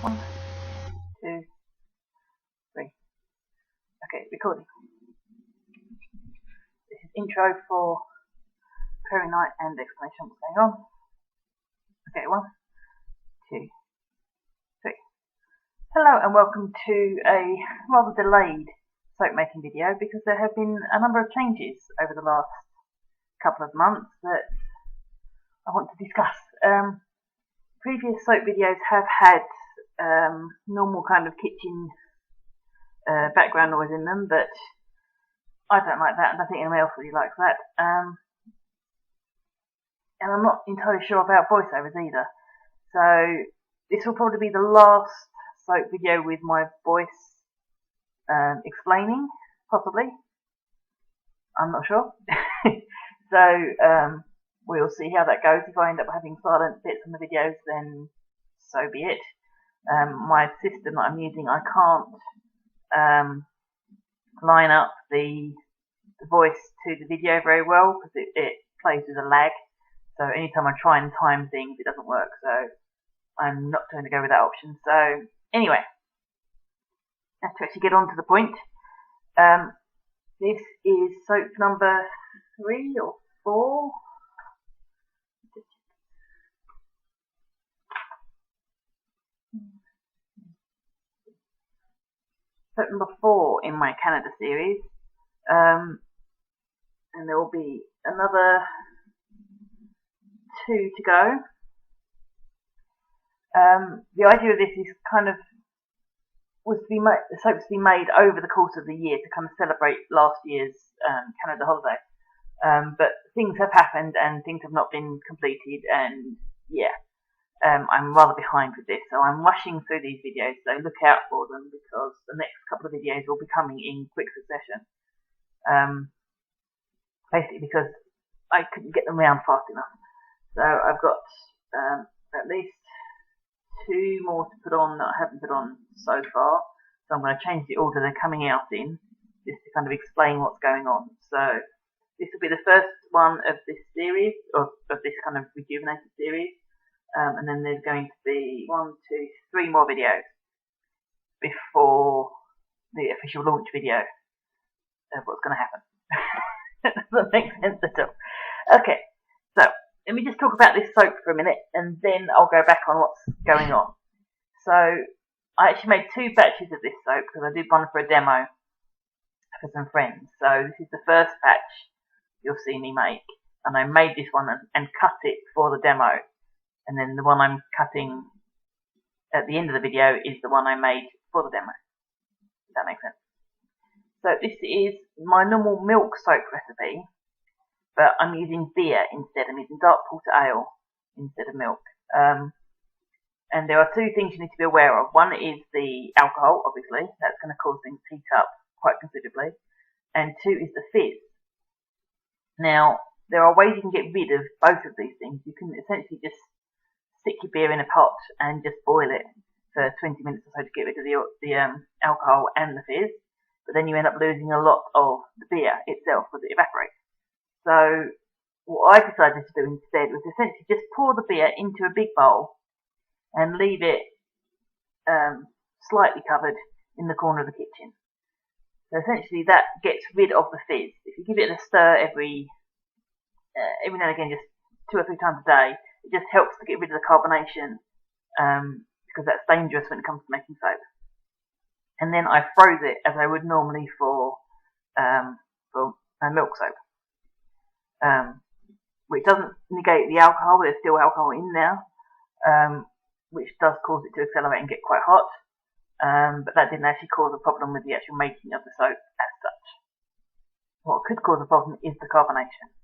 1, 2, 3. Okay, recording. This is intro for Prairie night and explanation of what's going on. Okay, 1, 2, 3. Hello and welcome to a rather delayed soap making video because there have been a number of changes over the last couple of months that I want to discuss. Previous soap videos have had normal kind of kitchen background noise in them, but I don't like that, and I think anyone else really likes that. And I'm not entirely sure about voiceovers either. So this will probably be the last soap video with my voice explaining, possibly. I'm not sure. So we'll see how that goes. If I end up having silent bits in the videos, then so be it. My system that I'm using, I can't line up the voice to the video very well because it plays with a lag. So anytime I try and time things, it doesn't work. So I'm not going to go with that option. So anyway, let's actually get on to the point. This is soap number 3 or 4. Soap number 4 in my Canada series, and there will be another 2 to go. The idea of this is kind of the soaps to be made over the course of the year to kind of celebrate last year's Canada holiday. But things have happened and things have not been completed, and yeah. I'm rather behind with this, so I'm rushing through these videos, so look out for them because the next couple of videos will be coming in quick succession. Basically because I couldn't get them around fast enough. So I've got at least 2 more to put on that I haven't put on so far, so I'm going to change the order they're coming out in, just to kind of explain what's going on. So this will be the first one of this series, of this kind of rejuvenated series. And then there's going to be 1, 2, 3 more videos before the official launch video of what's going to happen. That doesn't make sense at all. Okay, so let me just talk about this soap for a minute, and then I'll go back on what's going on. So I actually made 2 batches of this soap because I did one for a demo for some friends. So this is the first batch you'll see me make, and I made this one and cut it for the demo. And then the one I'm cutting at the end of the video is the one I made for the demo. Does that make sense? So this is my normal milk soap recipe, but I'm using beer instead. I'm using dark porter ale instead of milk. And there are 2 things you need to be aware of. One is the alcohol, obviously. That's going to cause things to heat up quite considerably. And 2 is the fizz. Now, there are ways you can get rid of both of these things. You can essentially just stick your beer in a pot and just boil it for 20 minutes or so to get rid of the alcohol and the fizz, but then you end up losing a lot of the beer itself because it evaporates. So what I decided to do instead was essentially just pour the beer into a big bowl and leave it slightly covered in the corner of the kitchen. So essentially that gets rid of the fizz. If you give it a stir every now and again, just 2 or 3 times a day, it just helps to get rid of the carbonation because that's dangerous when it comes to making soap. And then I froze it as I would normally for a milk soap, which doesn't negate the alcohol. There's still alcohol in there, which does cause it to accelerate and get quite hot. But that didn't actually cause a problem with the actual making of the soap as such. What could cause a problem is the carbonation.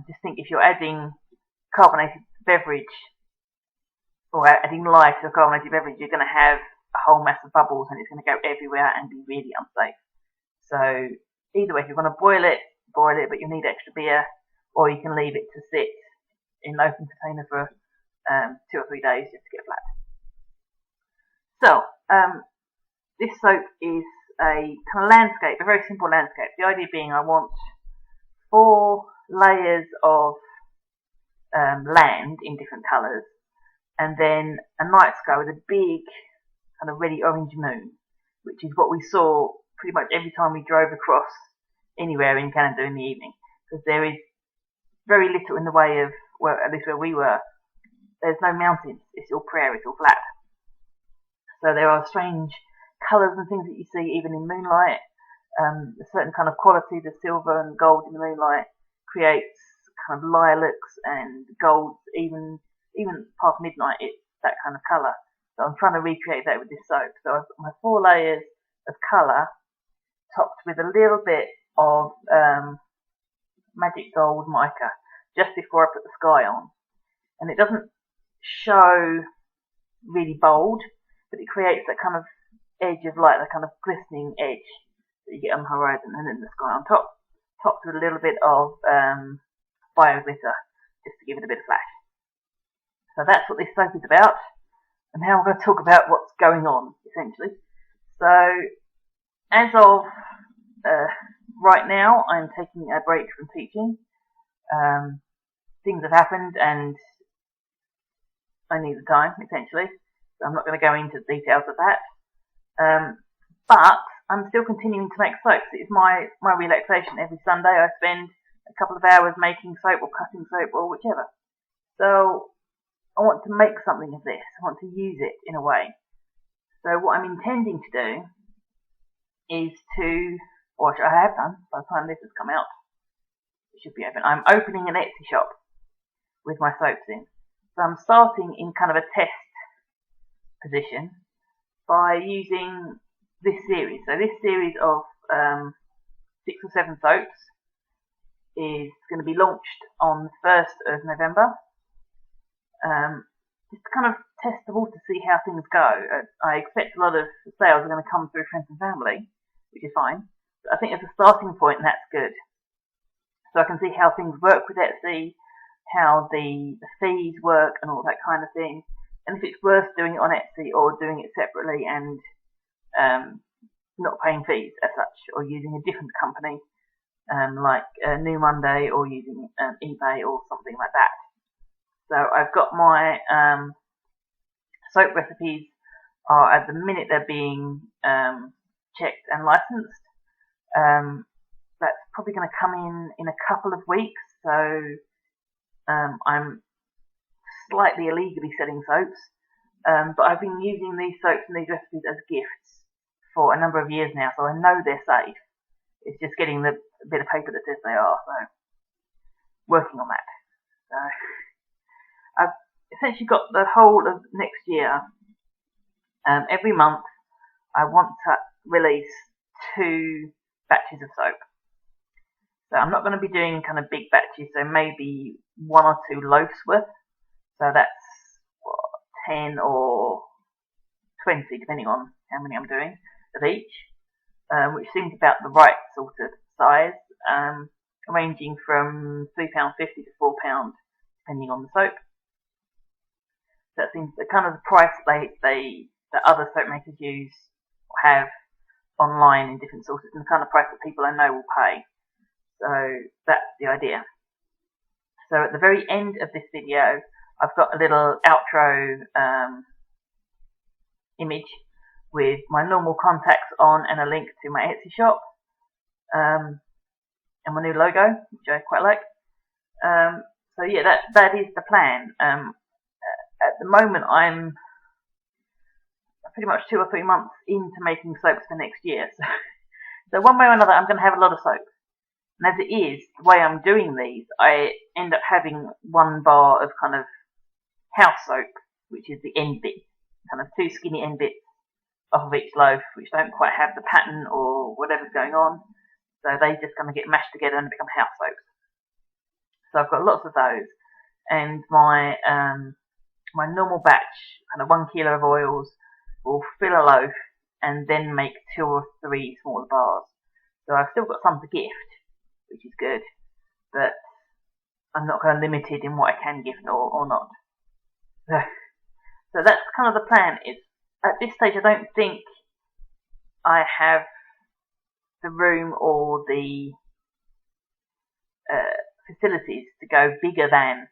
Just think if you're adding carbonated beverage or adding lye to a carbonated beverage, you're going to have a whole mass of bubbles and it's going to go everywhere and be really unsafe. So either way, if you're going to boil it, but you need extra beer, or you can leave it to sit in an open container for 2 or 3 days just to get flat. So this soap is a kind of landscape, a very simple landscape. The idea being I want 4 layers of land in different colours and then a night sky with a big kind of reddy orange moon, which is what we saw pretty much every time we drove across anywhere in Canada in the evening, because there is very little in the way of, well, at least where we were, there's no mountains, it's all prairie, it's all flat. So there are strange colours and things that you see even in moonlight. A certain kind of quality, the silver and gold in the moonlight creates kind of lilacs and golds, even past midnight it's that kind of colour. So I'm trying to recreate that with this soap. So I've got my 4 layers of colour topped with a little bit of magic gold mica just before I put the sky on. And it doesn't show really bold, but it creates that kind of edge of light, that kind of glistening edge that you get on the horizon, and then the sky on top, topped with a little bit of bio glitter, just to give it a bit of flash. So that's what this soap is about, and now I'm going to talk about what's going on, essentially. So, as of right now, I'm taking a break from teaching. Things have happened, and I need the time, essentially. So I'm not going to go into the details of that. But I'm still continuing to make soaps. It's my relaxation. Every Sunday I spend a couple of hours making soap or cutting soap or whichever. So I want to make something of this. I want to use it in a way. So what I'm intending to do is to, or I have done by the time this has come out, it should be open. I'm opening an Etsy shop with my soaps in. So I'm starting in kind of a test position by using this series. So this series of 6 or 7 soaps is going to be launched on the 1st of November. Just to kind of test the water to see how things go. I expect a lot of sales are going to come through friends and family, which is fine. But I think as a starting point, that's good. So I can see how things work with Etsy, how the fees work and all that kind of thing. And if it's worth doing it on Etsy or doing it separately and not paying fees as such, or using a different company like New Monday, or using eBay or something like that. So I've got my soap recipes are at the minute they're being checked and licensed. That's probably going to come in a couple of weeks. So I'm slightly illegally selling soaps, but I've been using these soaps and these recipes as gifts for a number of years now, so I know they're safe. It's just getting the bit of paper that says they are, so working on that. So I've essentially got the whole of next year. Every month I want to release 2 batches of soap. So I'm not going to be doing kind of big batches, so maybe 1 or 2 loaves worth. So that's 10 or 20, depending on how many I'm doing of each, which seems about the right sort of size, ranging from £3.50 to £4, depending on the soap. So that seems the kind of the price that other soap makers use or have online in different sources, and the kind of price that people I know will pay. So that's the idea. So at the very end of this video, I've got a little outro image with my normal contacts on and a link to my Etsy shop, and my new logo, which I quite like. So yeah, that is the plan. At the moment, I'm pretty much 2 or 3 months into making soaps for next year. So one way or another, I'm going to have a lot of soap. And as it is, the way I'm doing these, I end up having 1 bar of kind of house soap, which is the end bit, kind of 2 skinny end bits off of each loaf, which don't quite have the pattern or whatever's going on. So they just kind of get mashed together and become house soaps. So I've got lots of those. And my my normal batch, kind of 1 kilo of oils, will fill a loaf and then make 2 or 3 smaller bars. So I've still got some to gift, which is good, but I'm not kind of limited in what I can gift or not. So that's kind of the plan. At this stage, I don't think I have the room or the facilities to go bigger than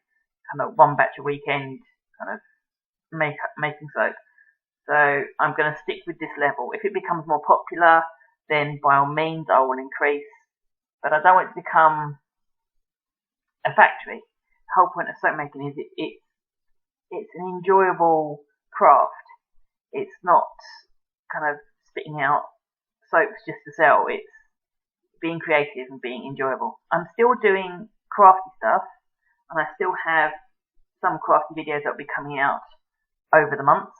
kind of 1 batch a weekend, kind of making soap. So I'm going to stick with this level. If it becomes more popular, then by all means I will increase. But I don't want it to become a factory. The whole point of soap making is it's an enjoyable craft. It's not kind of spitting out soaps just to sell. It's being creative and being enjoyable. I'm still doing crafty stuff, and I still have some crafty videos that will be coming out over the months.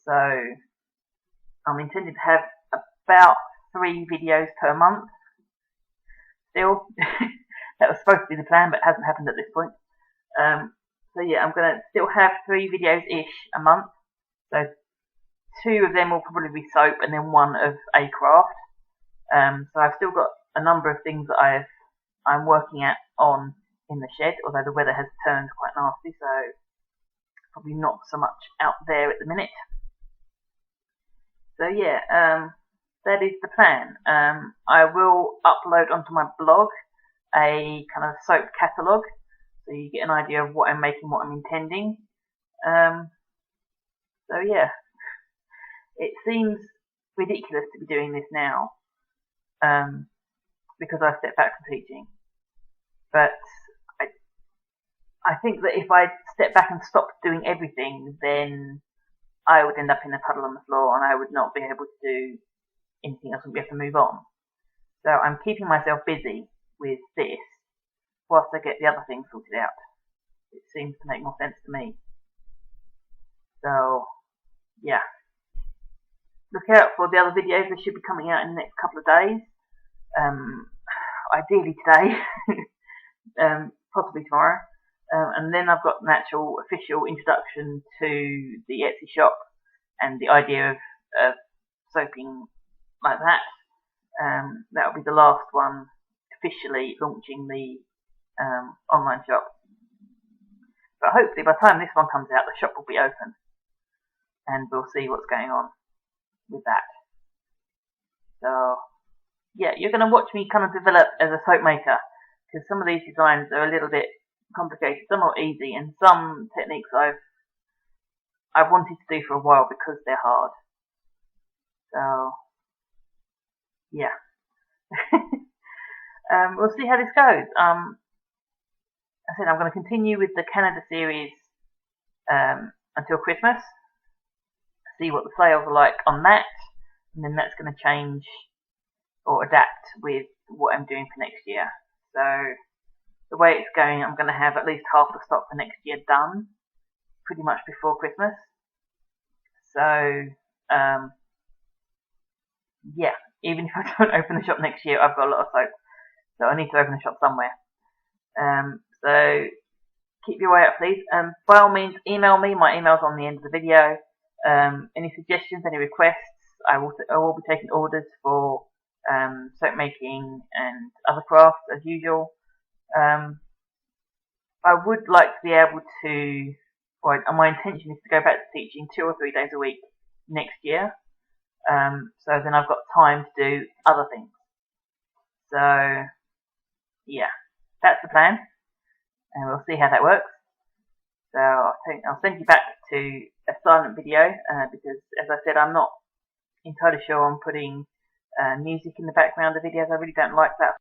So I'm intending to have about 3 videos per month. Still, that was supposed to be the plan, but it hasn't happened at this point. So yeah, I'm going to still have 3 videos-ish a month. So 2 of them will probably be soap, and then 1 of a craft. So I've still got a number of things that I'm working on in the shed, although the weather has turned quite nasty, so probably not so much out there at the minute. So yeah, that is the plan. I will upload onto my blog a kind of soap catalogue, so you get an idea of what I'm making, what I'm intending. So yeah, it seems ridiculous to be doing this now, because I stepped back from teaching. But I think that if I stepped back and stopped doing everything, then I would end up in a puddle on the floor and I would not be able to do anything else and be able to move on. So I'm keeping myself busy with this whilst I get the other things sorted out. It seems to make more sense to me. So yeah, look out for the other videos. They should be coming out in the next couple of days. Ideally today, possibly tomorrow. And then I've got an actual official introduction to the Etsy shop and the idea of soaping like that. That will be the last one officially launching the online shop. But hopefully by the time this one comes out, the shop will be open and we'll see what's going on with that. So yeah, you're going to watch me kind of develop as a soap maker, because some of these designs are a little bit complicated, some are easy, and some techniques I've wanted to do for a while because they're hard. So yeah, we'll see how this goes. I said I'm going to continue with the Canada series until Christmas, see what the sales are like on that, and then that's going to change or adapt with what I'm doing for next year. So the way it's going, I'm going to have at least half the stock for next year done pretty much before Christmas. So yeah, even if I don't open the shop next year, I've got a lot of soap, so I need to open the shop somewhere. So keep your eye out, please. By all means, email me. My email's on the end of the video. Any suggestions, any requests, I will be taking orders for soap making and other crafts as usual. I would like to be able to, or my intention is to go back to teaching 2 or 3 days a week next year. So then I've got time to do other things. So yeah, that's the plan, and we'll see how that works. So I'll send you back to a silent video because, as I said, I'm not entirely sure on putting music in the background of videos. I really don't like that.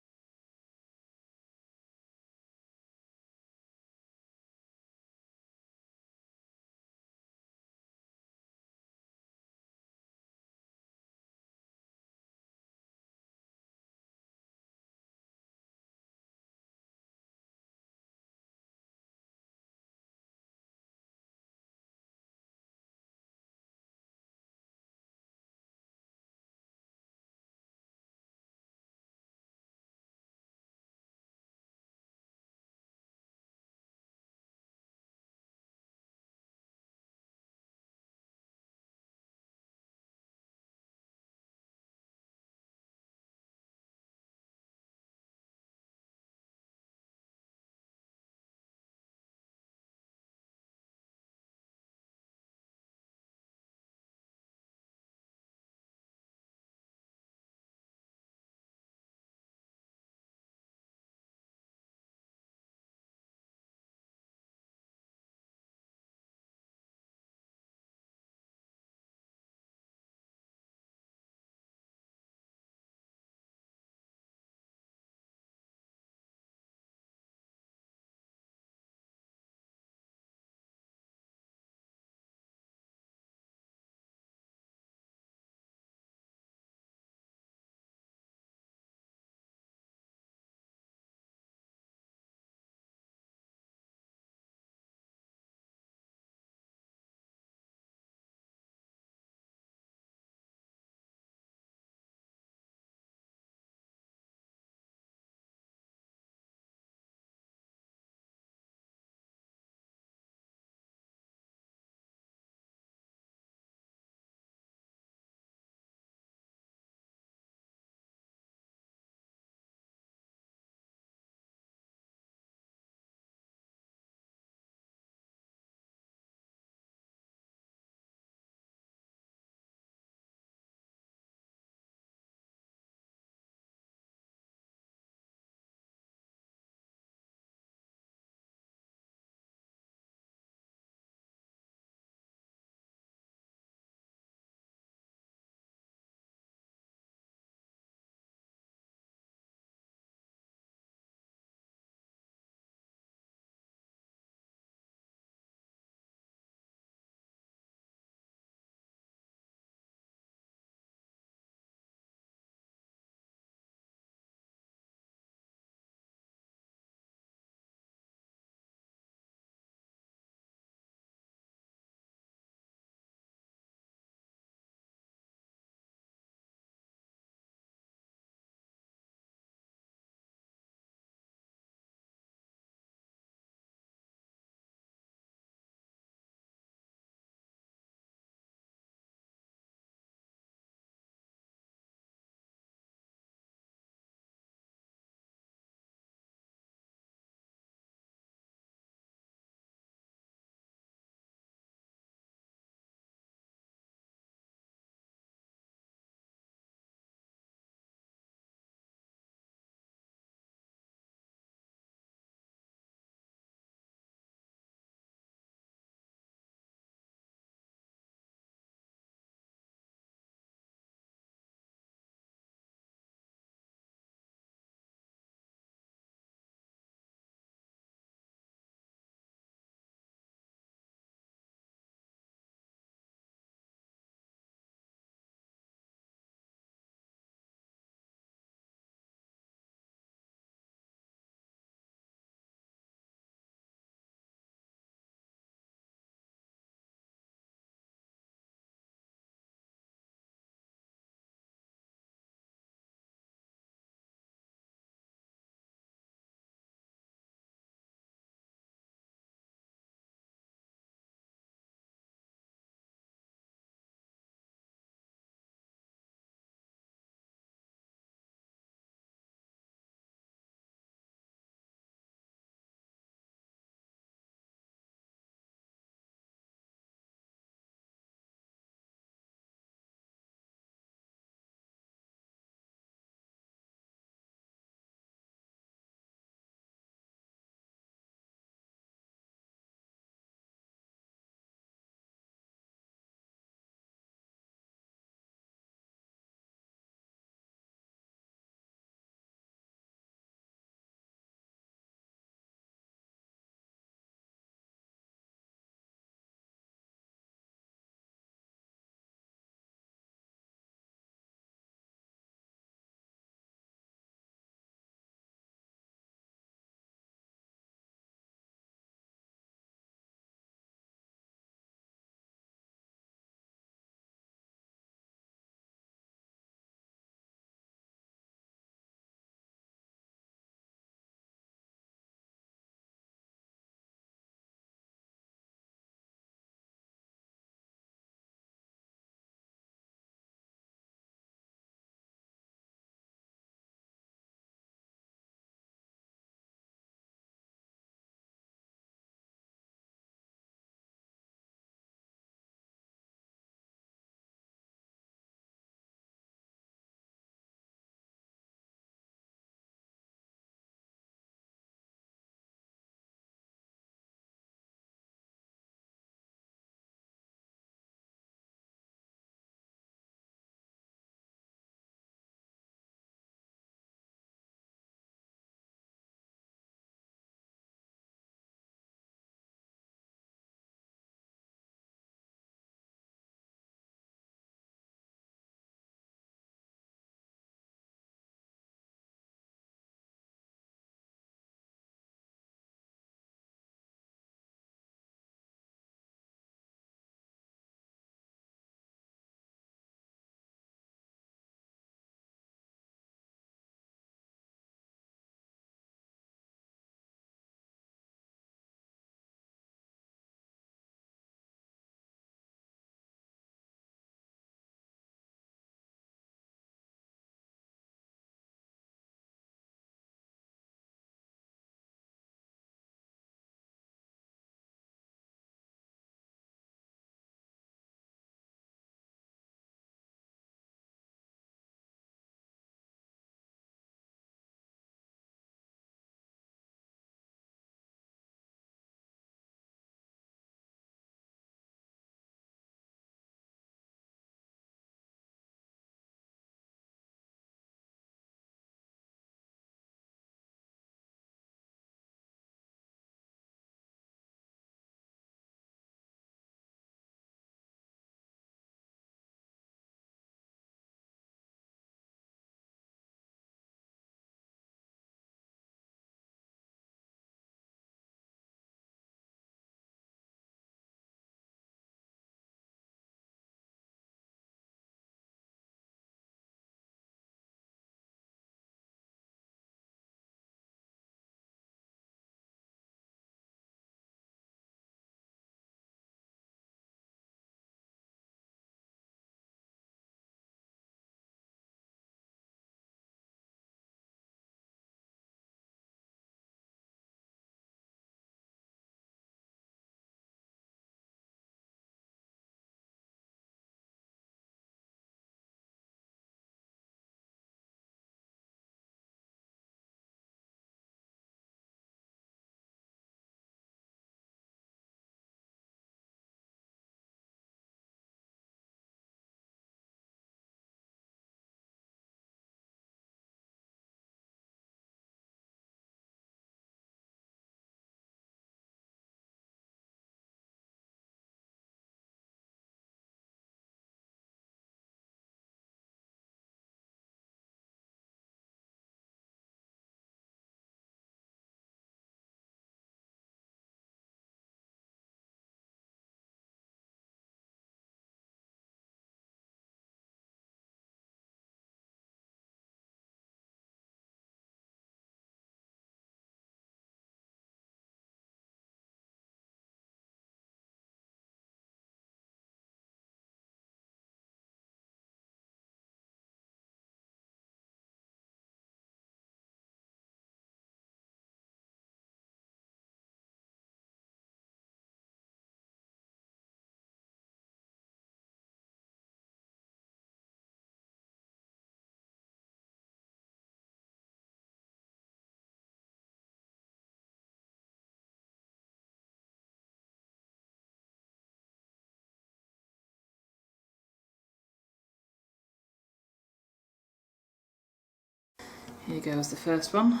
Here goes the first one.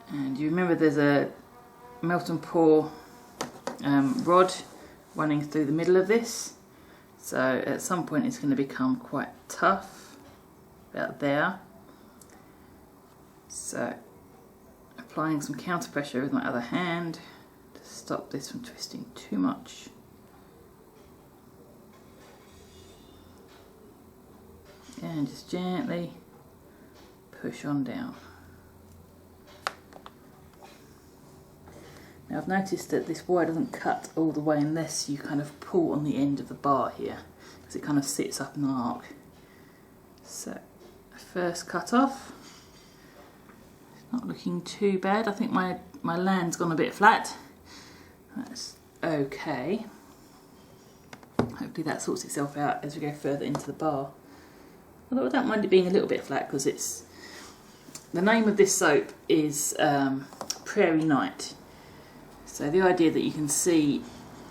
And you remember there's a melt and pour rod running through the middle of this. So at some point it's going to become quite tough, about there. So applying some counter pressure with my other hand to stop this from twisting too much. And just gently push on down. Now I've noticed that this wire doesn't cut all the way unless you kind of pull on the end of the bar here, because it kind of sits up in an arc. So first cut off. It's not looking too bad. I think my land's gone a bit flat. That's okay. Hopefully that sorts itself out as we go further into the bar. Although I don't mind it being a little bit flat, because it's the name of this soap is Prairie Night. So the idea that you can see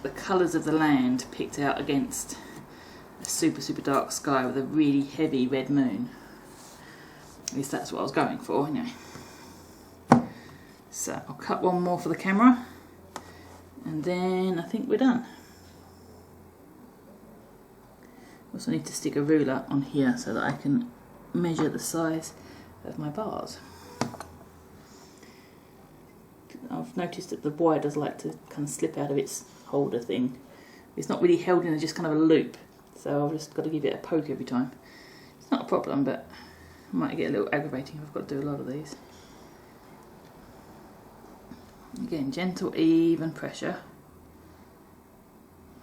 the colours of the land picked out against a super dark sky with a really heavy red moon. At least that's what I was going for, anyway. So I'll cut one more for the camera, and then I think we're done. Also need to stick a ruler on here so that I can measure the size of my bars. I've noticed that the wire does like to kind of slip out of its holder thing. It's not really held in, just kind of a loop, so I've just got to give it a poke every time. It's not a problem, but it might get a little aggravating if I've got to do a lot of these. Again, gentle, even pressure.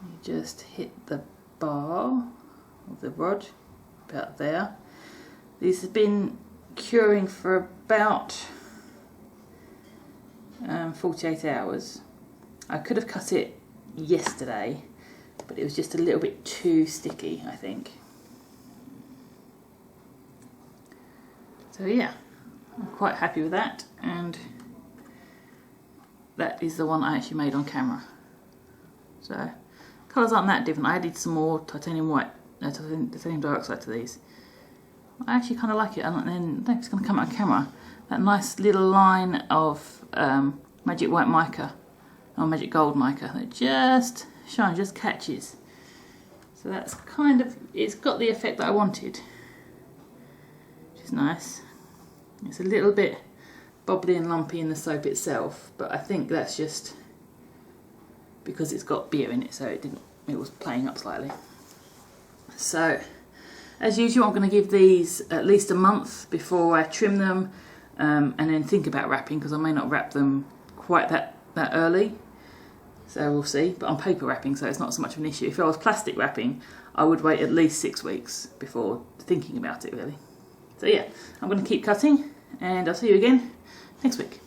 You just hit the bar of the rod about there. These have been curing for about 48 hours. I could have cut it yesterday, but it was just a little bit too sticky, I think. So yeah, I'm quite happy with that, and that is the one I actually made on camera. So colours aren't that different. I added some more titanium white, titanium dioxide to these. I actually kind of like it, and then I think it's going to come out on camera. That nice little line of magic white mica, or magic gold mica, that just shines, just catches. So that's kind of, it's got the effect that I wanted, which is nice. It's a little bit bobbly and lumpy in the soap itself, but I think that's just because it's got beer in it, so it was playing up slightly. So as usual, I'm going to give these at least a month before I trim them, and then think about wrapping, because I may not wrap them quite that early, so we'll see. But I'm paper wrapping, so it's not so much of an issue. If I was plastic wrapping, I would wait at least 6 weeks before thinking about it, really. So yeah, I'm going to keep cutting, and I'll see you again next week.